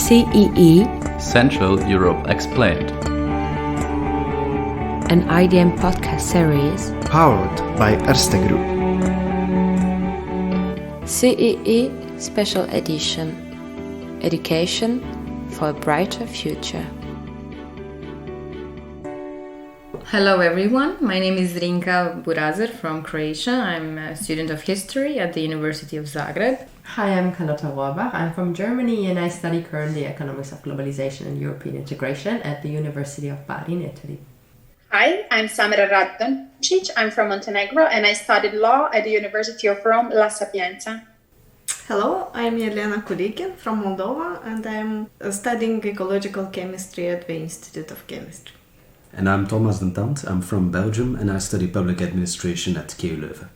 CEE, Central Europe Explained, an IDM podcast series powered by Erste Group. CEE Special Edition, Education for a Brighter Future. Hello everyone, my name is Rinka Burazer from Croatia. I'm a student of history at the University of Zagreb. Hi, I'm Carlotta Rohrbach. I'm from Germany and I study currently Economics of Globalization and European Integration at the University of Bari in Italy. Hi, I'm Samira Radončić. I'm from Montenegro and I studied law at the University of Rome La Sapienza. Hello, I'm Jelena Kulikin from Moldova and I'm studying ecological chemistry at the Institute of Chemistry. And I'm Thomas Dentant. I'm from Belgium and I study public administration at KU Leuven.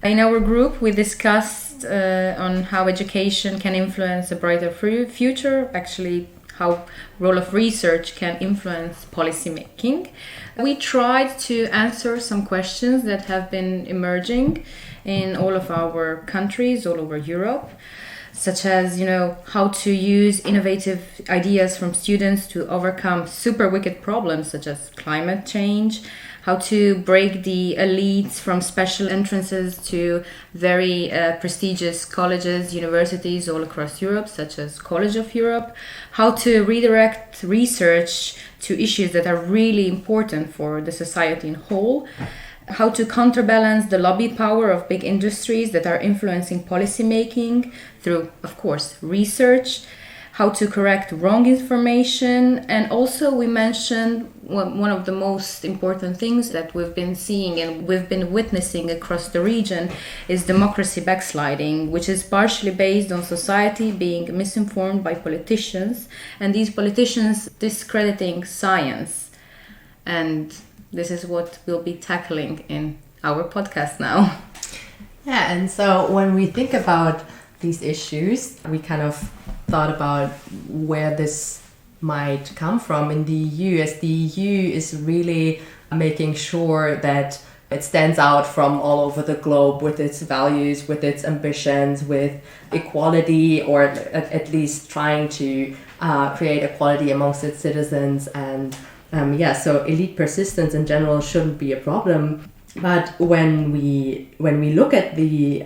In our group, we discussed on how education can influence a brighter future, actually how role of research can influence policy making. We tried to answer some questions that have been emerging in all of our countries, all over Europe, such as, how to use innovative ideas from students to overcome super wicked problems such as climate change, how to break the elites from special entrances to very prestigious colleges, universities all across Europe, such as College of Europe, how to redirect research to issues that are really important for the society in whole, how to counterbalance the lobby power of big industries that are influencing policy making through, of course, research, how to correct wrong information, and also we mentioned one of the most important things that we've been seeing and we've been witnessing across the region is democracy backsliding, which is partially based on society being misinformed by politicians, and these politicians discrediting science. And this is what we'll be tackling in our podcast now. Yeah, and so when we think about these issues, we kind of thought about where this might come from in the EU, as the EU is really making sure that it stands out from all over the globe with its values, with its ambitions, with equality, or at least trying to create equality amongst its citizens. And so elite persistence in general shouldn't be a problem. But when we look at the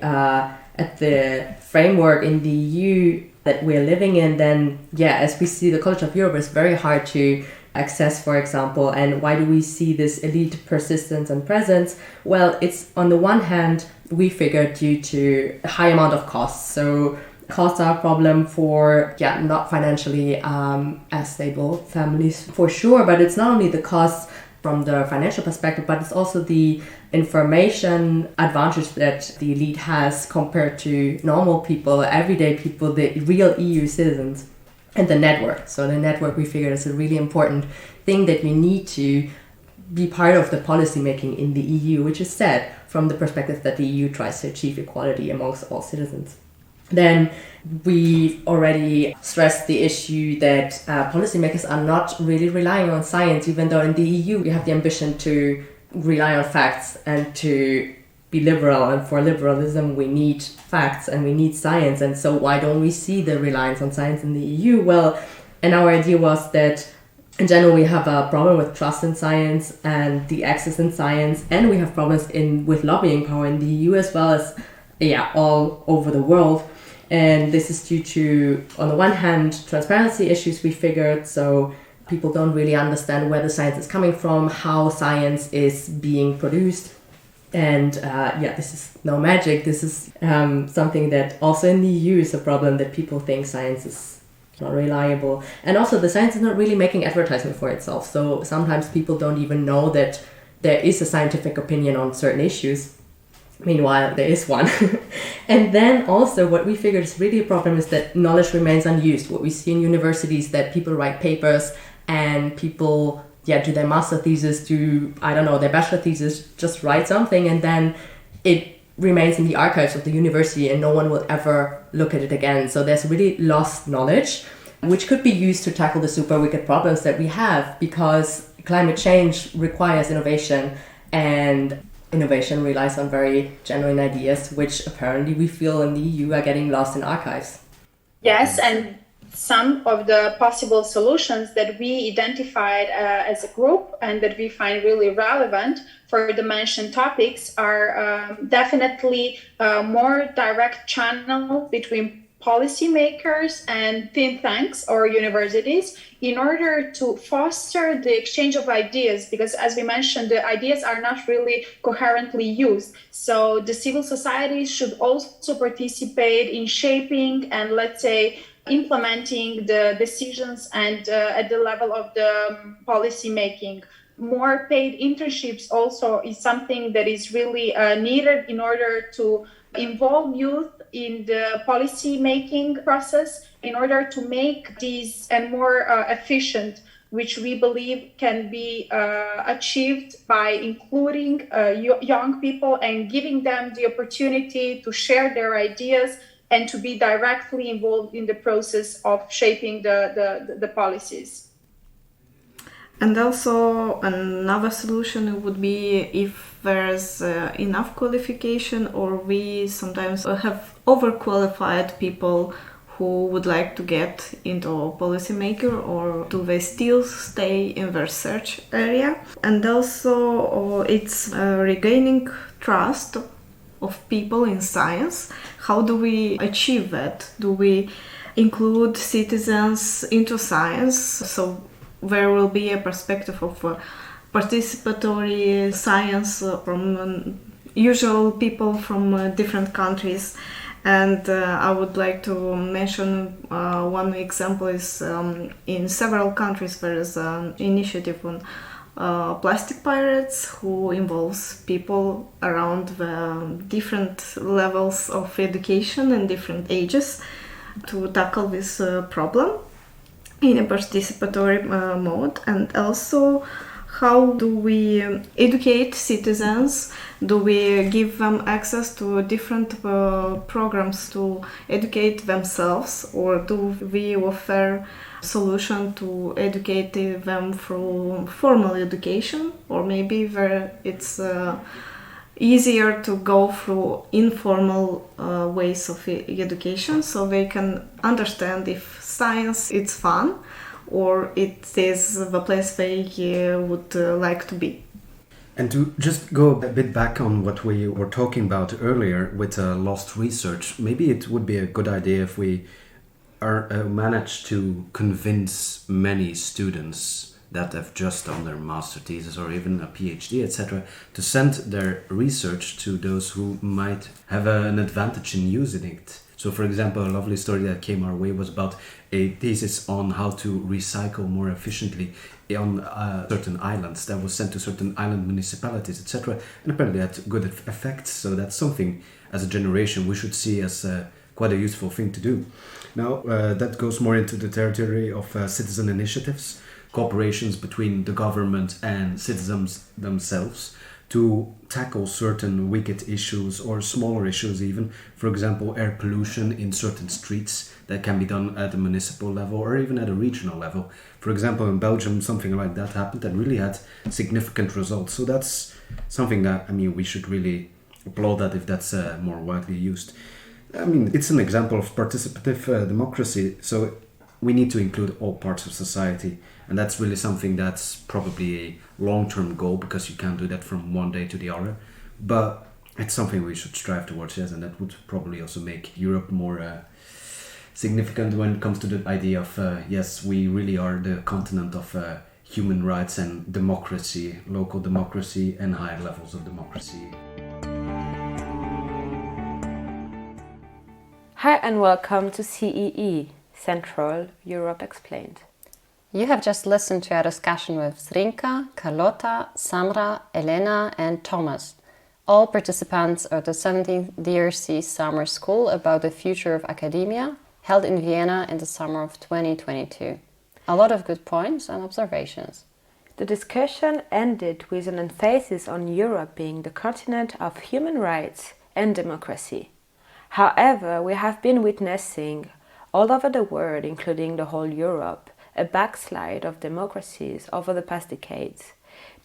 framework in the EU that we're living in, then as we see, the College of Europe is very hard to access, for example. And why do we see this elite persistence and presence? Well, it's on the one hand, we figure due to a high amount of costs. So costs are a problem for not financially as stable families for sure, but it's not only the costs from the financial perspective, but it's also the information advantage that the elite has compared to normal people, everyday people, the real EU citizens, and the network. So the network, we figured, is a really important thing that we need to be part of the policy making in the EU, which is sad from the perspective that the EU tries to achieve equality amongst all citizens. Then we already stressed the issue that policymakers are not really relying on science, even though in the EU we have the ambition to rely on facts and to be liberal. And for liberalism, we need facts and we need science. And so why don't we see the reliance on science in the EU? Well, and our idea was that in general, we have a problem with trust in science and the access in science. And we have problems with lobbying power in the EU as well as all over the world. And this is due to, on the one hand, transparency issues, we figured. So people don't really understand where the science is coming from, how science is being produced. And this is no magic. This is something that also in the EU is a problem, that people think science is not reliable. And also the science is not really making advertisement for itself. So sometimes people don't even know that there is a scientific opinion on certain issues. Meanwhile, there is one. And then also what we figured is really a problem is that knowledge remains unused. What we see in universities, that people write papers and people do their master thesis, their bachelor thesis, just write something, and then it remains in the archives of the university and no one will ever look at it again. So there's really lost knowledge, which could be used to tackle the super wicked problems that we have, because climate change requires innovation, and innovation relies on very genuine ideas, which apparently we feel in the EU are getting lost in archives. Yes, and Some of the possible solutions that we identified as a group and that we find really relevant for the mentioned topics are definitely more direct channel between policymakers and think tanks or universities in order to foster the exchange of ideas, because as we mentioned, the ideas are not really coherently used. So the civil societies should also participate in shaping and, let's say, implementing the decisions and at the level of the policy making. More paid internships also is something that is really needed in order to involve youth in the policy making process in order to make these and more efficient, which we believe can be achieved by including young people and giving them the opportunity to share their ideas and to be directly involved in the process of shaping the policies. And also another solution would be if there's enough qualification, or we sometimes have overqualified people who would like to get into policymaker, or do they still stay in the research area? And also it's regaining trust of people in science. How do we achieve that? Do we include citizens into science? So there will be a perspective of participatory science from usual people from different countries. And I would like to mention one example is in several countries there is an initiative on plastic pirates, who involves people around the different levels of education and different ages to tackle this problem in a participatory mode. And also, how do we educate citizens? Do we give them access to different programs to educate themselves, or do we offer solution to educate them through formal education, or maybe where it's easier to go through informal ways of education, so they can understand if science is fun or it is the place they would like to be. And to just go a bit back on what we were talking about earlier with lost research, maybe it would be a good idea if we manage to convince many students that have just done their master thesis or even a PhD, etc., to send their research to those who might have an advantage in using it. So, for example, a lovely story that came our way was about a thesis on how to recycle more efficiently on certain islands that was sent to certain island municipalities, etc., and apparently had good effects. So that's something, as a generation, we should see as quite a useful thing to do. Now, that goes more into the territory of citizen initiatives, cooperations between the government and citizens themselves to tackle certain wicked issues or smaller issues even. For example, air pollution in certain streets that can be done at the municipal level or even at a regional level. For example, in Belgium, something like that happened and really had significant results. So that's something that, we should really applaud that if that's more widely used. It's an example of participative democracy. So we need to include all parts of society. And that's really something that's probably a long-term goal, because you can't do that from one day to the other. But it's something we should strive towards, yes, and that would probably also make Europe more significant when it comes to the idea of, yes, we really are the continent of human rights and democracy, local democracy and higher levels of democracy. Hi and welcome to CEE, Central Europe Explained. You have just listened to our discussion with Zrinka, Carlota, Samra, Elena and Thomas, all participants of the 17th DRC Summer School about the future of academia, held in Vienna in the summer of 2022. A lot of good points and observations. The discussion ended with an emphasis on Europe being the continent of human rights and democracy. However, we have been witnessing all over the world, including the whole Europe, a backslide of democracies over the past decades.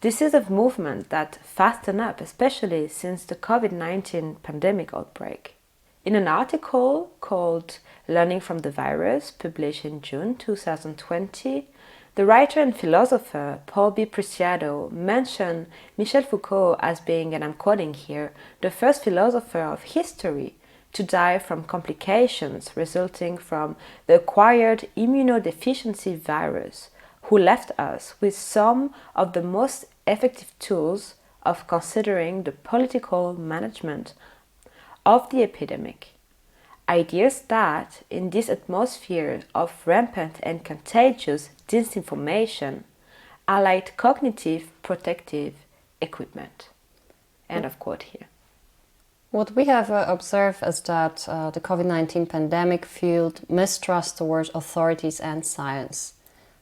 This is a movement that fastened up, especially since the COVID-19 pandemic outbreak. In an article called Learning from the Virus, published in June 2020, the writer and philosopher Paul B. Preciado mentioned Michel Foucault as being, and I'm quoting here, the first philosopher of history to die from complications resulting from the acquired immunodeficiency virus, who left us with some of the most effective tools of considering the political management of the epidemic. Ideas that, in this atmosphere of rampant and contagious disinformation, are like cognitive protective equipment. End of quote here. What we have observed is that the COVID-19 pandemic fueled mistrust towards authorities and science.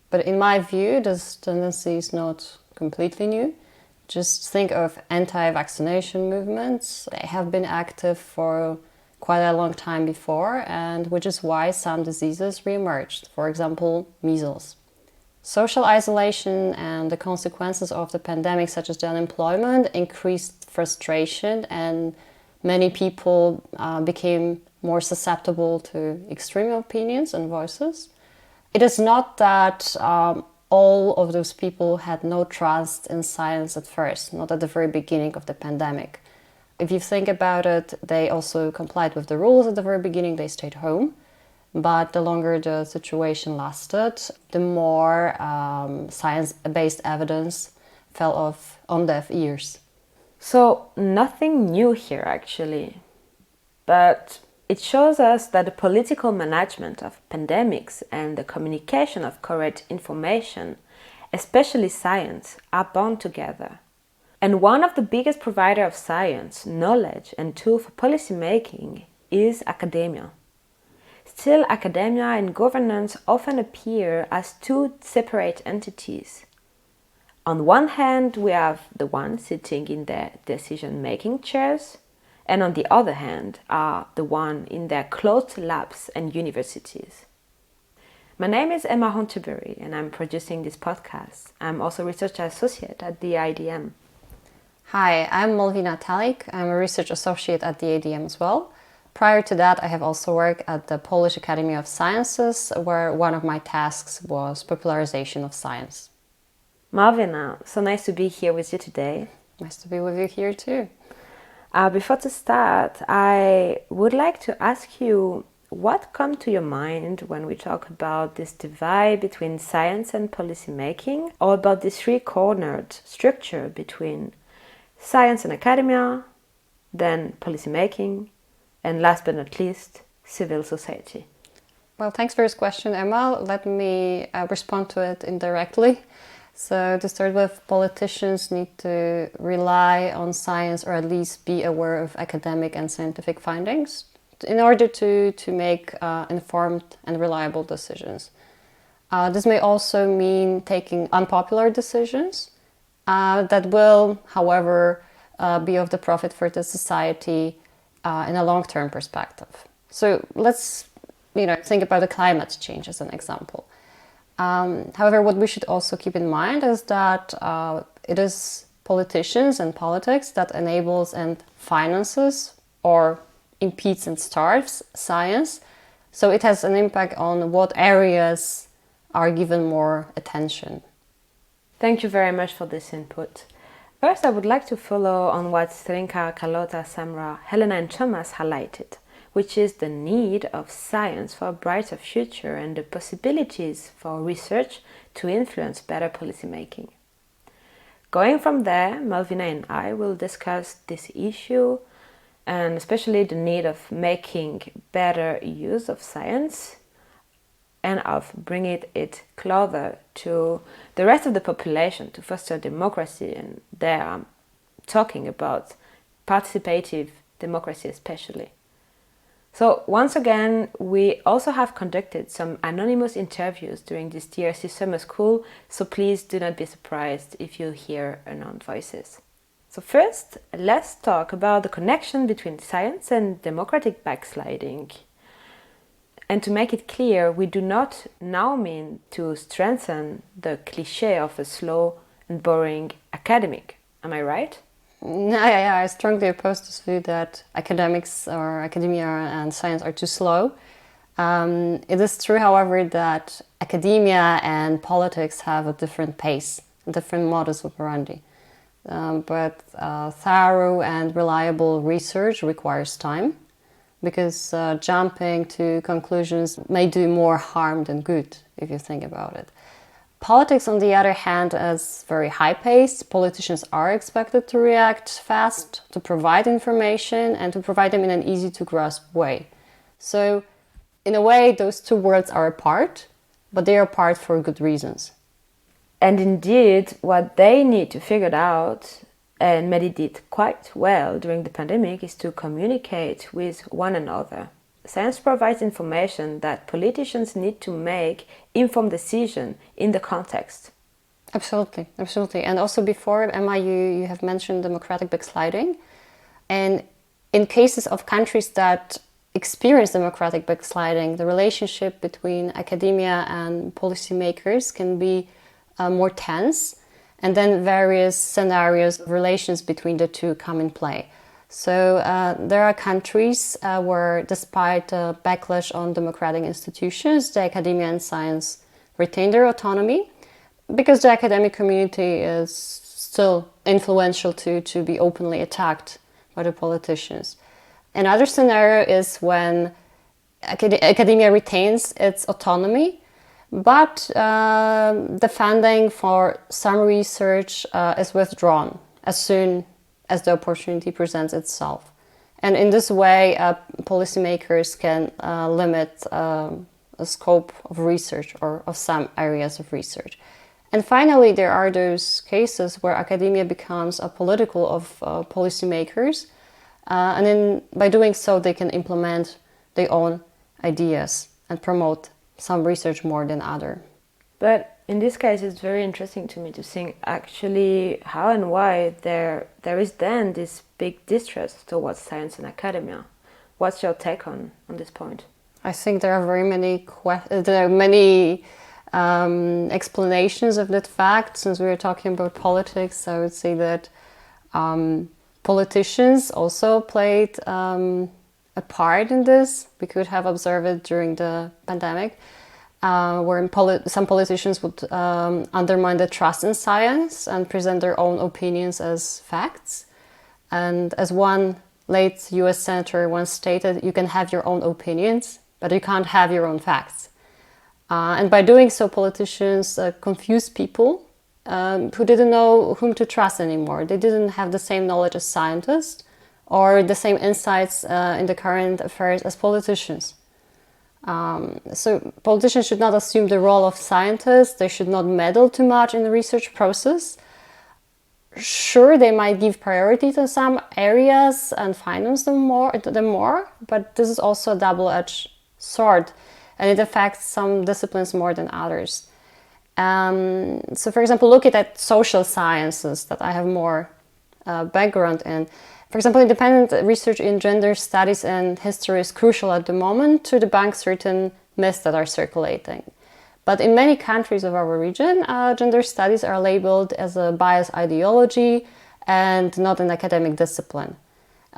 But in my view, this tendency is not completely new. Just think of anti-vaccination movements. They have been active for quite a long time before, and which is why some diseases re-emerged, for example, measles. Social isolation and the consequences of the pandemic, such as the unemployment, increased frustration, and many people became more susceptible to extreme opinions and voices. It is not that all of those people had no trust in science at first, not at the very beginning of the pandemic. If you think about it, they also complied with the rules at the very beginning, they stayed home. But the longer the situation lasted, the more science-based evidence fell off on deaf ears. So nothing new here actually, but it shows us that the political management of pandemics and the communication of correct information, especially science, are bound together. And one of the biggest providers of science, knowledge and tools for policy making is academia. Still, academia and governance often appear as two separate entities. On one hand, we have the ones sitting in their decision-making chairs, and on the other hand are the ones in their closed labs and universities. My name is Emma Hontebeyrie, and I'm producing this podcast. I'm also research associate at the IDM. Hi, I'm Malwina Talik. I'm a research associate at the ADM as well. Prior to that, I have also worked at the Polish Academy of Sciences, where one of my tasks was popularization of science. Malwina, so nice to be here with you today. Nice to be with you here too. Before to start, I would like to ask you what comes to your mind when we talk about this divide between science and policy making, or about this three-cornered structure between science and academia, then policy making, and last but not least, civil society. Well, thanks for this question, Emma. Let me respond to it indirectly. So to start with, politicians need to rely on science, or at least be aware of academic and scientific findings in order to make informed and reliable decisions. This may also mean taking unpopular decisions that will, however, be of the profit for the society in a long-term perspective. So let's think about the climate change as an example. However, what we should also keep in mind is that it is politicians and politics that enables and finances or impedes and starves science. So it has an impact on what areas are given more attention. Thank you very much for this input. First, I would like to follow on what Srinka, Carlota, Samra, Helena and Thomas highlighted, which is the need of science for a brighter future and the possibilities for research to influence better policymaking. Going from there, Malwina and I will discuss this issue and especially the need of making better use of science and of bringing it closer to the rest of the population to foster democracy. And there I'm talking about participative democracy especially. So once again, we also have conducted some anonymous interviews during this DRC Summer School, so please do not be surprised if you hear unknown voices. So first, let's talk about the connection between science and democratic backsliding. And to make it clear, we do not now mean to strengthen the cliché of a slow and boring academic. Am I right? I strongly oppose this view that academics or academia and science are too slow. It is true, however, that academia and politics have a different pace, a different modus operandi. But thorough and reliable research requires time, because jumping to conclusions may do more harm than good, if you think about it. Politics, on the other hand, is very high-paced. Politicians are expected to react fast, to provide information, and to provide them in an easy-to-grasp way. So, in a way, those two worlds are apart, but they are apart for good reasons. And indeed, what they need to figure out, and Mehdi did quite well during the pandemic, is to communicate with one another. Science provides information that politicians need to make informed decisions in the context. Absolutely, absolutely. And also before, Emma, you have mentioned democratic backsliding. And in cases of countries that experience democratic backsliding, the relationship between academia and policymakers can be more tense. And then various scenarios of relations between the two come in play. So there are countries where, despite the backlash on democratic institutions, the academia and science retain their autonomy, because the academic community is still influential to be openly attacked by the politicians. Another scenario is when academia retains its autonomy, but the funding for some research is withdrawn as soon as the opportunity presents itself. And in this way, policymakers can limit a scope of research or of some areas of research. And finally, there are those cases where academia becomes a political of policymakers, and then by doing so, they can implement their own ideas and promote some research more than other. But in this case, it's very interesting to me to think actually how and why there is then this big distrust towards science and academia. What's your take on this point? I think there are many explanations of that fact. Since we were talking about politics, I would say that politicians also played a part in this. We could have observed it during the pandemic, where some politicians would undermine the trust in science and present their own opinions as facts. And as one late US senator once stated, you can have your own opinions, but you can't have your own facts. And by doing so, politicians confused people who didn't know whom to trust anymore. They didn't have the same knowledge as scientists or the same insights in the current affairs as politicians. So politicians should not assume the role of scientists. They should not meddle too much in the research process. Sure, they might give priority to some areas and finance them more, but this is also a double-edged sword, and it affects some disciplines more than others. So, for example, look at social sciences that I have more background in. For example, independent research in gender studies and history is crucial at the moment to debunk certain myths that are circulating. But in many countries of our region, gender studies are labeled as a biased ideology and not an academic discipline.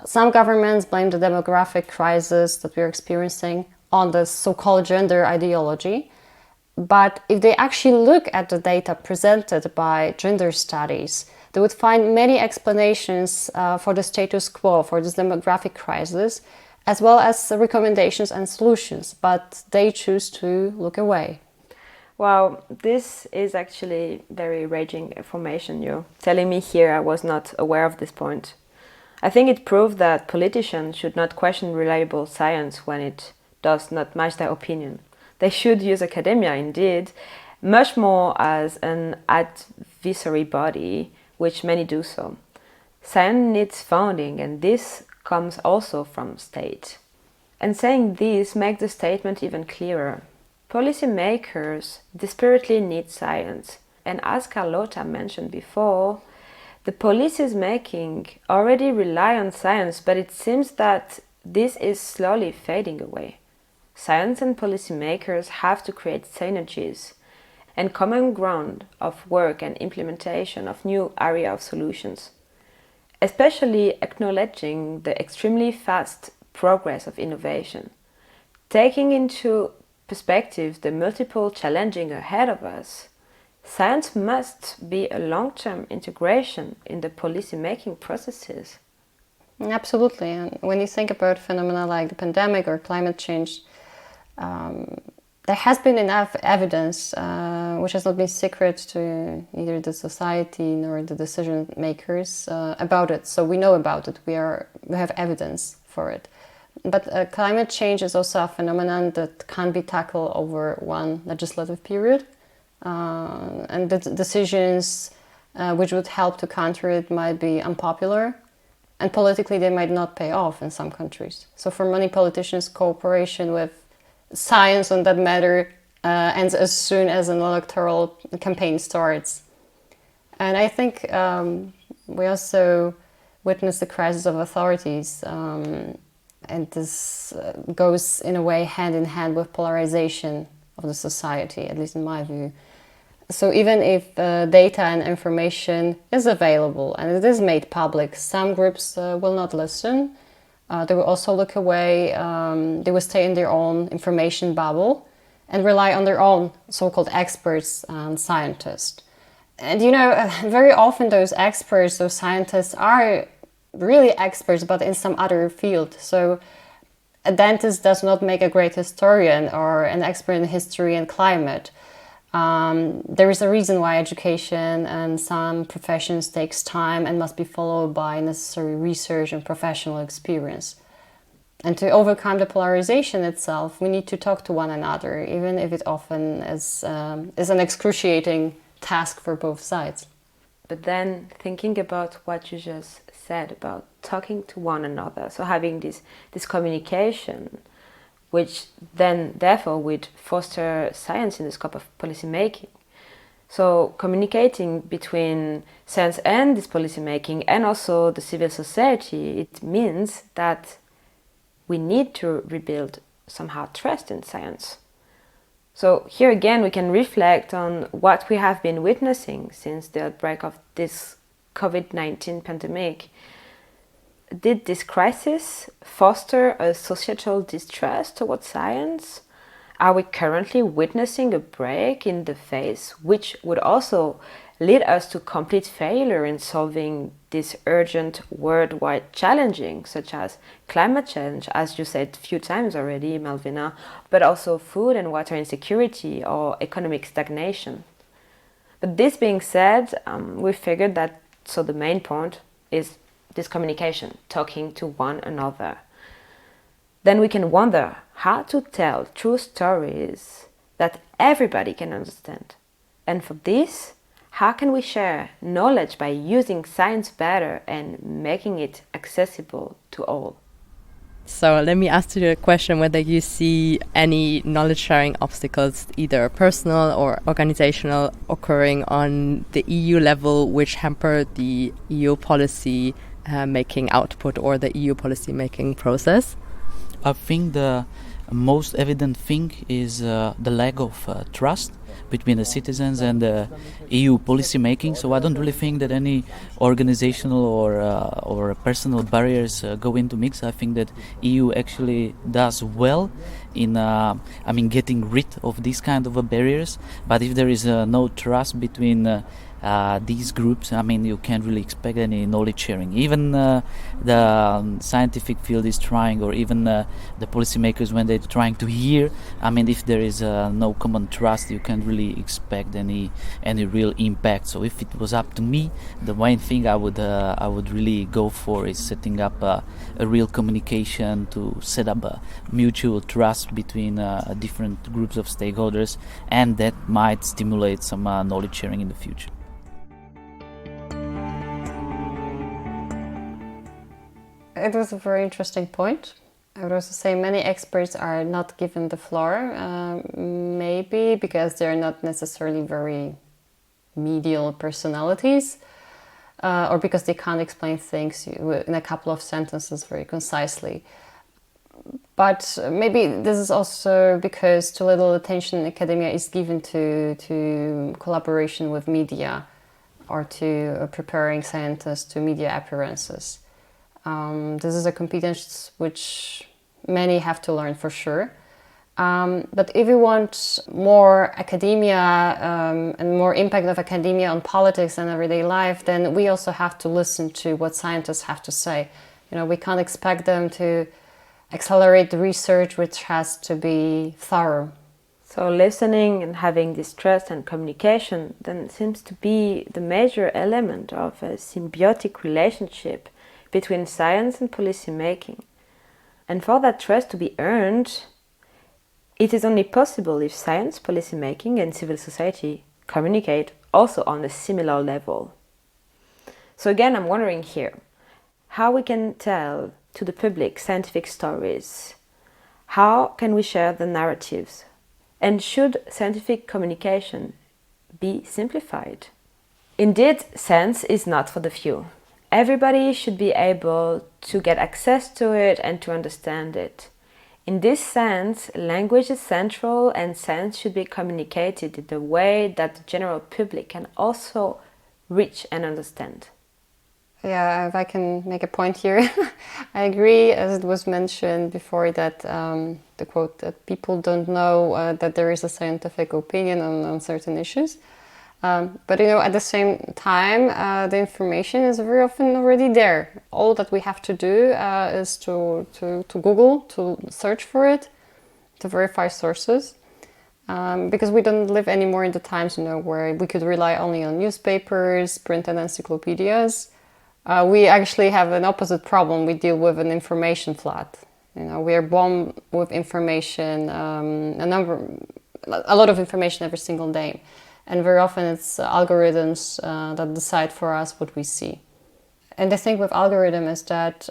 Some governments blame the demographic crisis that we're experiencing on the so-called gender ideology. But if they actually look at the data presented by gender studies, they would find many explanations for the status quo, for this demographic crisis, as well as recommendations and solutions, but they choose to look away. Wow, this is actually very raging information you're telling me here. I was not aware of this point. I think it proves that politicians should not question reliable science when it does not match their opinion. They should use academia, indeed, much more as an advisory body, which many do so. Science needs funding, and this comes also from state. And saying this makes the statement even clearer. Policymakers desperately need science, and as Carlota mentioned before, the policies making already rely on science, but it seems that this is slowly fading away. Science and policymakers have to create synergies and common ground of work and implementation of new area of solutions. especially acknowledging the extremely fast progress of innovation, taking into perspective the multiple challenges ahead of us. Science must be a long-term integration in the policy-making processes. Absolutely. And when you think about phenomena like the pandemic or climate change, there has been enough evidence, which has not been secret to either the society nor the decision makers about it. So we know about it. We have evidence for it. But climate change is also a phenomenon that can't be tackled over one legislative period. And the decisions which would help to counter it might be unpopular. And politically, they might not pay off in some countries. So for many politicians, cooperation with science on that matter ends as soon as an electoral campaign starts. And I think we also witness the crisis of authorities. And this goes in a way hand in hand with polarization of the society, at least in my view. So even if data and information is available and it is made public, some groups will not listen. They will also look away. They will stay in their own information bubble and rely on their own so-called experts and scientists. And very often those experts, those scientists are really experts, but in some other field. So a dentist does not make a great historian or an expert in history and climate. There is a reason why education and some professions takes time and must be followed by necessary research and professional experience. And to overcome the polarization itself, we need to talk to one another, even if it often is an excruciating task for both sides. But then thinking about what you just said about talking to one another, so having this communication, which then therefore would foster science in the scope of policy making. So communicating between science and this policy making and also the civil society, it means that we need to rebuild somehow trust in science. So here again we can reflect on what we have been witnessing since the outbreak of this COVID-19 pandemic. Did this crisis foster a societal distrust towards science? Are we currently witnessing a break in the phase, which would also lead us to complete failure in solving these urgent worldwide challenges, such as climate change, as you said a few times already, Malvina, but also food and water insecurity or economic stagnation? But this being said, we figured that the main point is this communication, talking to one another. Then we can wonder how to tell true stories that everybody can understand. And for this, how can we share knowledge by using science better and making it accessible to all? So let me ask you a question whether you see any knowledge sharing obstacles, either personal or organizational, occurring on the EU level which hamper the EU policy making output or the EU policy making process? I think the most evident thing is the lack of trust between the citizens and the EU policy making. So I don't really think that any organizational or personal barriers go into mix. I think that EU actually does well in getting rid of these kind of barriers. But if there is no trust between these groups, you can't really expect any knowledge sharing. Even the scientific field is trying, or even the policymakers, when they're trying to hear, if there is no common trust, you can't really expect any real impact. So if it was up to me, the main thing I would really go for is setting up a real communication to set up a mutual trust between different groups of stakeholders, and that might stimulate some knowledge sharing in the future. It was a very interesting point. I would also say many experts are not given the floor, maybe because they're not necessarily very medial personalities, or because they can't explain things in a couple of sentences very concisely. But maybe this is also because too little attention in academia is given to collaboration with media or to preparing scientists to media appearances. This is a competence which many have to learn for sure. But if we want more academia and more impact of academia on politics and everyday life, then we also have to listen to what scientists have to say. You know, we can't expect them to accelerate the research, which has to be thorough. So listening and having this trust and communication then seems to be the major element of a symbiotic relationship between science and policy making. And for that trust to be earned, it is only possible if science, policy making and civil society communicate also on a similar level. So again, I'm wondering here, how we can tell to the public scientific stories? How can we share the narratives? And should scientific communication be simplified? Indeed, science is not for the few. Everybody should be able to get access to it and to understand it. In this sense, language is central and science should be communicated in the way that the general public can also reach and understand. Yeah, if I can make a point here, I agree, as it was mentioned before, that the quote that people don't know that there is a scientific opinion on certain issues. But you know, at the same time, the information is very often already there. All that we have to do is to Google, to search for it, to verify sources. Because we don't live anymore in the times, you know, where we could rely only on newspapers, printed encyclopedias. We actually have an opposite problem. We deal with an information flood. You know, we are bombarded with information, a lot of information every single day. And very often it's algorithms that decide for us what we see. And the thing with algorithm is that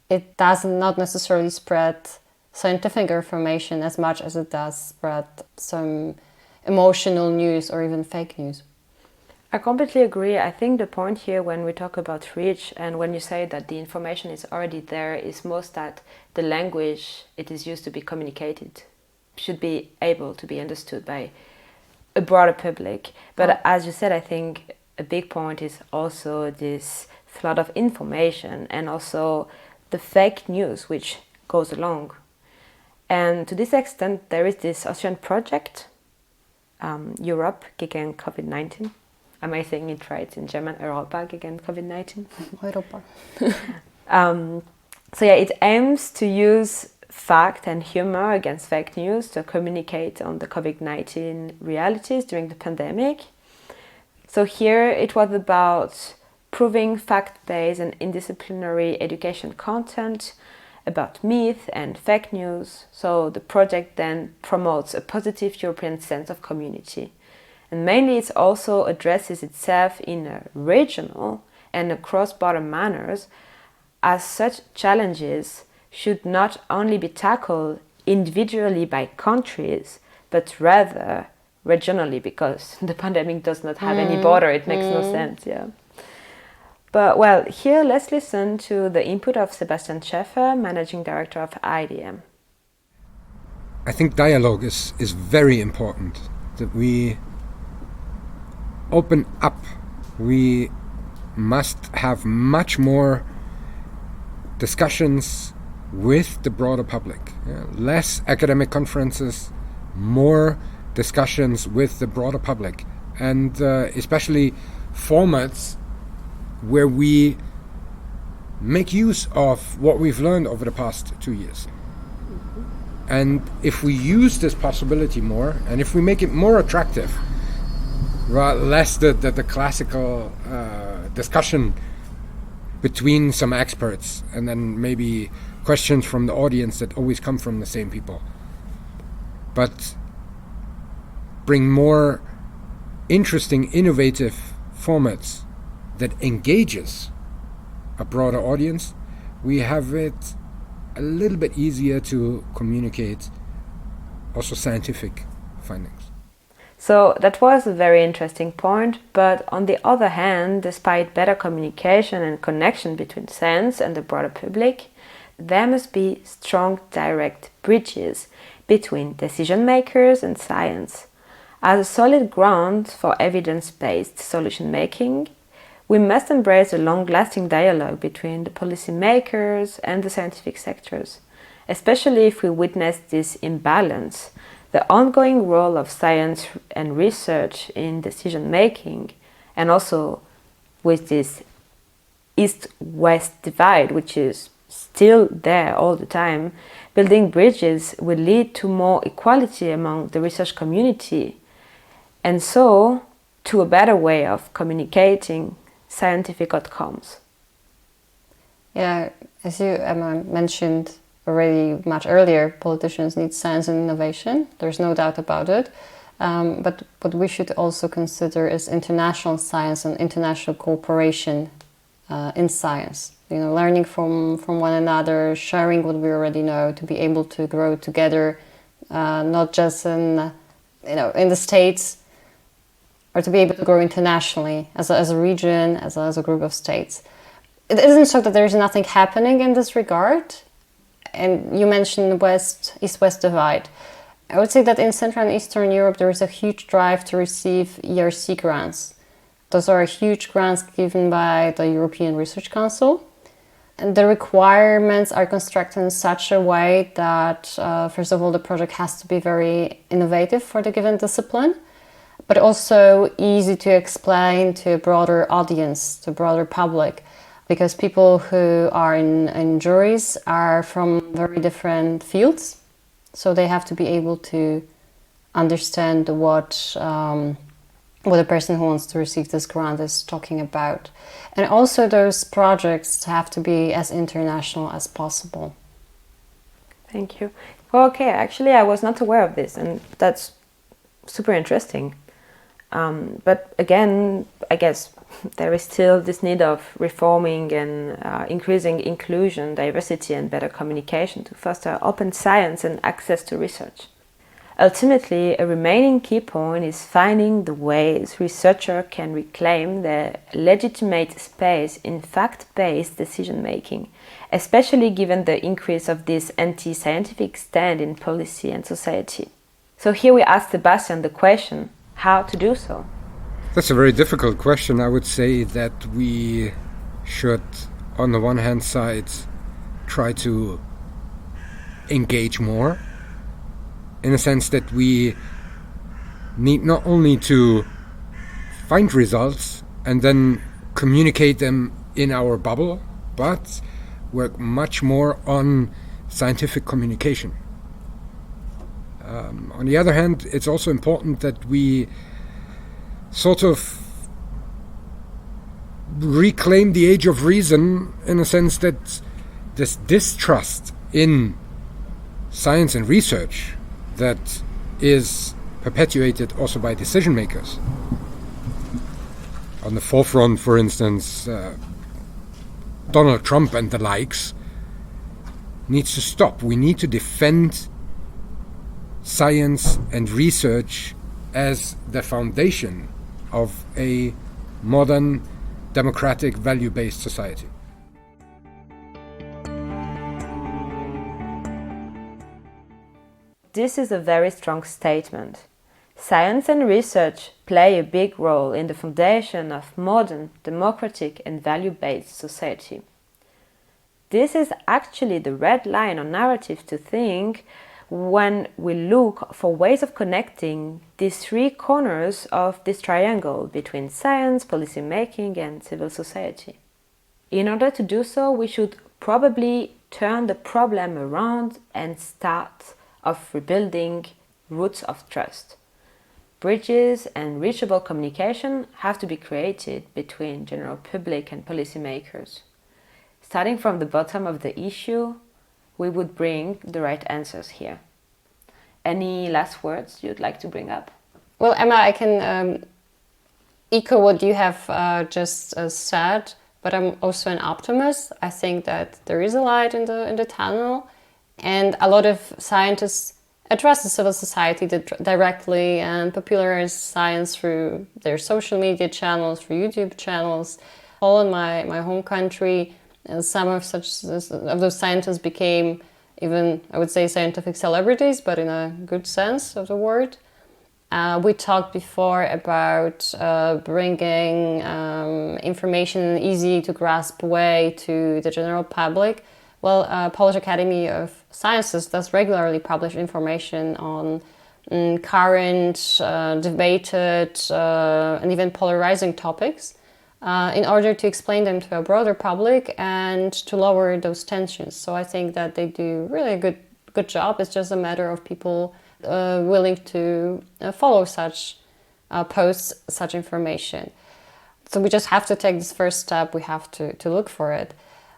it does not necessarily spread scientific information as much as it does spread some emotional news or even fake news. I completely agree. I think the point here when we talk about reach and when you say that the information is already there is most that the language it is used to be communicated should be able to be understood by a broader public. But as you said, I think a big point is also this flood of information and also the fake news which goes along. And to this extent, there is this Austrian project, Europe gegen COVID-19. Am I saying it right in German? Europa gegen COVID-19? Europa. So yeah, it aims to use fact and humor against fake news to communicate on the COVID-19 realities during the pandemic. So here it was about proving fact-based and interdisciplinary education content about myth and fake news. So the project then promotes a positive European sense of community. And mainly it also addresses itself in a regional and a cross-border manners, as such challenges should not only be tackled individually by countries, but rather regionally, because the pandemic does not have any border. It makes no sense, yeah. But well, here let's listen to the input of Sebastian Schäfer, Managing Director of IDM. I think dialogue is very important, that we open up. We must have much more discussions with the broader public. Less academic conferences, more discussions with the broader public, and especially formats where we make use of what we've learned over the past 2 years. And if we use this possibility more, and if we make it more attractive, less the classical discussion between some experts and then maybe questions from the audience that always come from the same people, but bring more interesting, innovative formats that engages a broader audience, we have it a little bit easier to communicate also scientific findings. So that was a very interesting point, but on the other hand, despite better communication and connection between science and the broader public, there must be strong direct bridges between decision makers and science. As a solid ground for evidence-based solution making, we must embrace a long-lasting dialogue between the policymakers and the scientific sectors, especially if we witness this imbalance. The ongoing role of science and research in decision-making, and also with this East-West divide, which is still there all the time, building bridges will lead to more equality among the research community, and so to a better way of communicating scientific outcomes. Yeah, as you, Emma, mentioned already much earlier, politicians need science and innovation. There's no doubt about it. But what we should also consider is international science and international cooperation in science. You know, learning from one another, sharing what we already know, to be able to grow together, not just in the States, or to be able to grow internationally as a region, as a group of states. It isn't so that there's nothing happening in this regard. And you mentioned East-West divide. I would say that in Central and Eastern Europe there is a huge drive to receive ERC grants. Those are huge grants given by the European Research Council. And the requirements are constructed in such a way that, first of all, the project has to be very innovative for the given discipline, but also easy to explain to a broader audience, to a broader public, because people who are in juries are from very different fields, so they have to be able to understand what a person who wants to receive this grant is talking about. And also those projects have to be as international as possible. Thank you. Okay, actually I was not aware of this, and that's super interesting. But again, I guess there is still this need of reforming and increasing inclusion, diversity and better communication to foster open science and access to research. Ultimately, a remaining key point is finding the ways researchers can reclaim their legitimate space in fact-based decision-making, especially given the increase of this anti-scientific stand in policy and society. So here we ask Sebastian the question, how to do so? That's a very difficult question. I would say that we should, on the one hand side, try to engage more, in a sense that we need not only to find results and then communicate them in our bubble, but work much more on scientific communication. On the other hand, it's also important that we sort of reclaim the age of reason, in a sense that this distrust in science and research that is perpetuated also by decision makers. On the forefront, for instance, Donald Trump and the likes, needs to stop. We need to defend science and research as the foundation of a modern, democratic, value-based society. This is a very strong statement. Science and research play a big role in the foundation of modern, democratic and value-based society. This is actually the red line or narrative to think when we look for ways of connecting these three corners of this triangle between science, policy making and civil society. In order to do so, we should probably turn the problem around and start of rebuilding roots of trust. Bridges and reachable communication have to be created between general public and policymakers. Starting from the bottom of the issue, we would bring the right answers here. Any last words you'd like to bring up? Well, Emma, I can echo what you have just said, but I'm also an optimist. I think that there is a light in the tunnel, and a lot of scientists address the civil society directly and popularize science through their social media channels, through YouTube channels. All in my home country, and some of those scientists became even, I would say, scientific celebrities, but in a good sense of the word. We talked before about bringing information in an easy to grasp way to the general public. Well, Polish Academy of Sciences does regularly publish information on current, debated, and even polarizing topics in order to explain them to a broader public and to lower those tensions. So I think that they do really a good job. It's just a matter of people willing to follow such posts, such information. So we just have to take this first step. We have to look for it.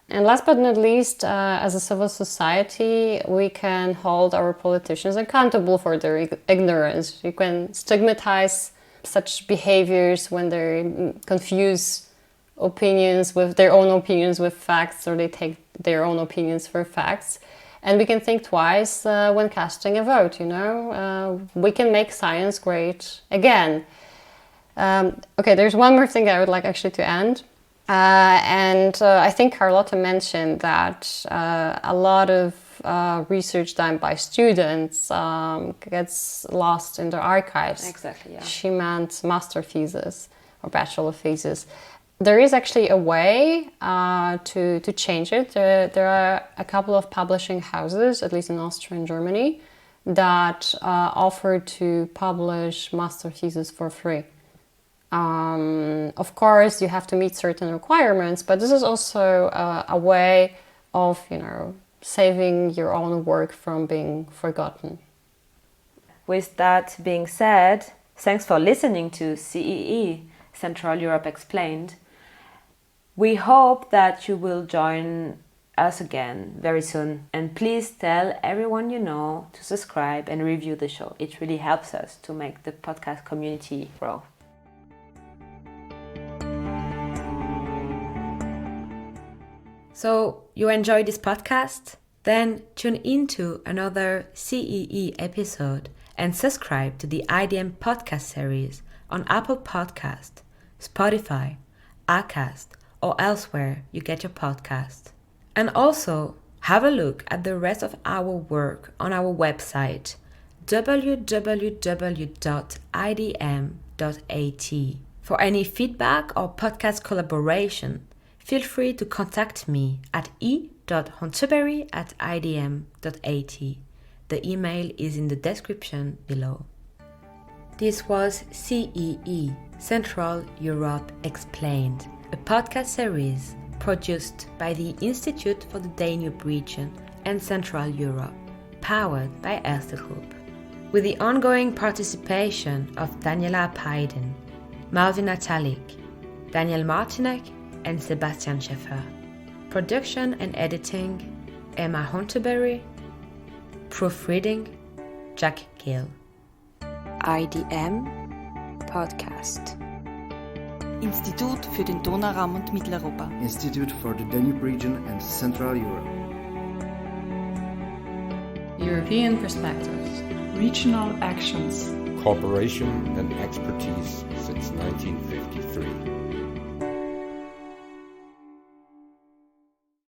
And last but not least, as a civil society, we can hold our politicians accountable for their ignorance. You can stigmatize such behaviors when they confuse opinions with their own opinions with facts, or they take their own opinions for facts. And we can think twice when casting a vote, you know. We can make science great again. Okay, there's one more thing that I would like actually to end. I think Carlotta mentioned that a lot of research done by students gets lost in the archives. Exactly, yeah. She meant master thesis or bachelor thesis. There is actually a way to change it. There are a couple of publishing houses, at least in Austria and Germany, that offer to publish master thesis for free. Of course, you have to meet certain requirements, but this is also a way of, you know, saving your own work from being forgotten. With that being said, thanks for listening to CEE, Central Europe Explained. We hope that you will join us again very soon. And please tell everyone you know to subscribe and review the show. It really helps us to make the podcast community grow. So, you enjoyed this podcast? Then tune into another CEE episode and subscribe to the IDM podcast series on Apple Podcast, Spotify, Acast, or elsewhere you get your podcast. And also, have a look at the rest of our work on our website www.idm.at. For any feedback or podcast collaboration, feel free to contact me at e.hontebeyrie@idm.at. The email is in the description below. This was CEE, Central Europe Explained, a podcast series produced by the Institute for the Danube Region and Central Europe, powered by Erste Group, with the ongoing participation of Daniela Paiden, Malwina Talik, Daniel Martinek, and Sebastian Schäfer. Production and editing, Emma Hontebeyrie. Proofreading, Jack Gill. IDM Podcast. Institut für den Donauraum und Mitteleuropa. Institute for the Danube Region and Central Europe. European perspectives. Regional actions. Cooperation and expertise.